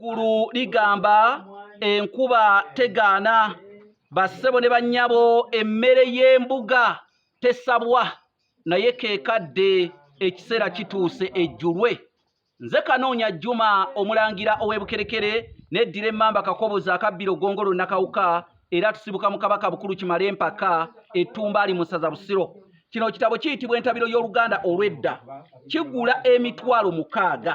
ezzukulu ligamba enkuba tegaana, bassebo ne bannyabo emmere y'embuga tesabwa, naye keekadde ekiseera kituuse ejjulwe. Nze Kanoonya Juma omulangira ow'ebukerekere neddira emmamba Kakobozi akabbiro Gongolo Nakawuka, era tusibuka mu Kabaka Bukulu Kimale Mpaka Ettumbaali mu ssaza Busiro. Kino kitabo kiyitibwa Entabiro y'Oluganda olw'edda, kigula emitwalo 6.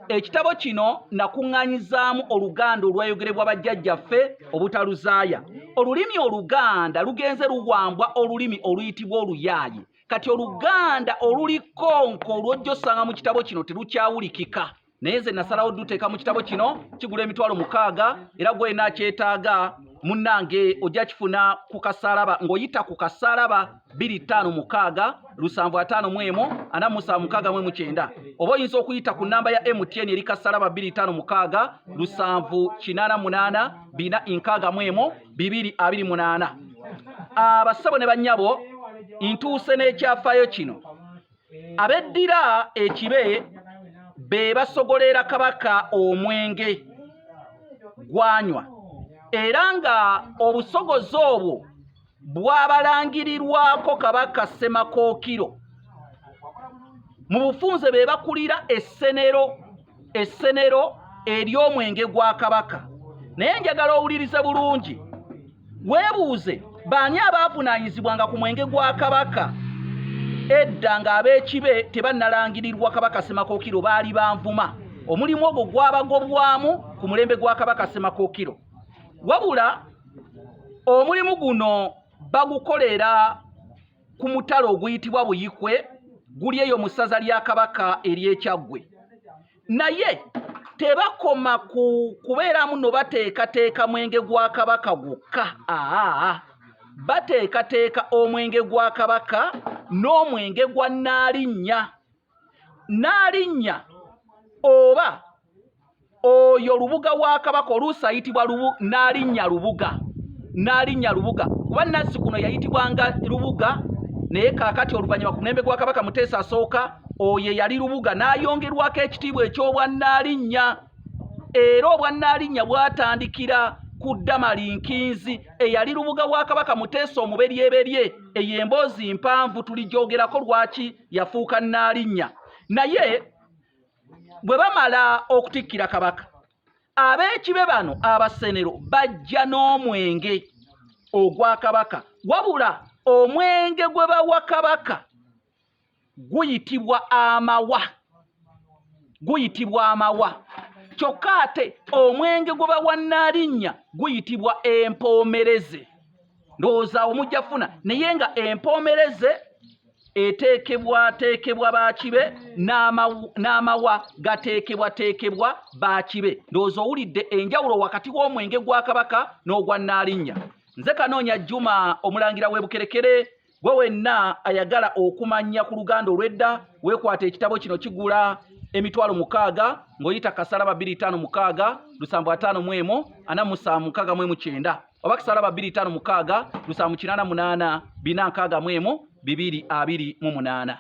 Ekitabo kino nakuŋŋaanyizaamu Oluganda olwayogerebwa bajjajjaffe obutaluzaaya. Olulimi Oluganda lugenze luwambwa olulimi oluyitibwa oluyaaye. Kati Oluganda olulikonko olwojja osanga mu kitabo kino terukyawulikika. Naye nze nasalawo duteeka mu kitabo kino, kigula emitwalo 6, era gwe nakyetaaga munnange ojja kifuna ku kasaalaba ng'oyita ku kasaalaba 256 751 4769, oba oyinza okuyita ku nnamba ya MTN eri kasaalaba 256 788 461 228. Abassebo ne bannyabo, ntuuse n'ekyafaayo kino. Abeddira ekibe be basogolera Kabaka omwenge gwanywa, era nga obusogozi obwo bwabalangirirwako Kabaka Ssemakookiro. Mu bufunze be bakulira essenero ery'omwenge gwa Kabaka. Naye njagala owulirize bulungi, weebuuze baani abaavunaanyizibwanga ku mwenge gwa Kabaka edda ng'ab'ekibe tebannalangirirwa Kabaka Ssemakookiro baali banvuma. Omulimu ogwo gwabagobwamu ku mulembe gwa Kabaka Ssemakookiro, wabula omulimu guno bagukolera ku mutalo oguyitibwa Buyikwe, guli eyo mu ssaza lya Kabaka ery'Ekyaggwe. Naye tebakoma ku kubeeramu no bateekateeka mwenge gwa Kabaka gwokka. Bateekateeka omwenge gwa Kabaka n'omwenge gwa Nnaalinnya. Nnaalinnya oba oyo lubuga wa Kabaka oluusi ayitibwa Nnaalinnya lubuga. Nnaalinnya lubuga kuba Nazzikuno yayitibwanga lubuga, naye kaakati oluvannyuma ku mulembe gwa Kabaka Muteesa asooka oyo yali lubuga n'ayongerwako ekitiibwa eky'obwa Nnaalinnya. Era obwa Nnaalinnya bwatandikira ku Damali Nkinzi eyali lubuga wa Kabaka Muteesa omuberyeberye. Eyo emboozi mpanvu tuligyogerako lwaki yafuuka Nnaalinnya. Naye bwe bamala okutikkira Kabaka, ab'ekibe bano abasenero bajja n'omwenge ogwa Kabaka, wabula omwenge gwe bawa Kabaka guyitibwa amawa. Kyokka ate omwenge gwe bawa Nnaalinnya guyitibwa empoomereze. Ndowooza omujja funa, naye nga empoomereze eteekebwa baakibe n'amawa gateekebwa baakibe. Ndowooza owulidde enjawulo wakati w'omwenge gwa Kabaka n'ogwa Nnaalinnya. Nze Kanoonya Juma omulangira w'ebukerekere, gwe wenna ayagala okumanya ku Luganda olw'edda, weekwata ekitabo kino, kigula emitwalo 6 ng'oyita kasaalaba 256 751 4769, oba kasaalaba 256 788 461 228.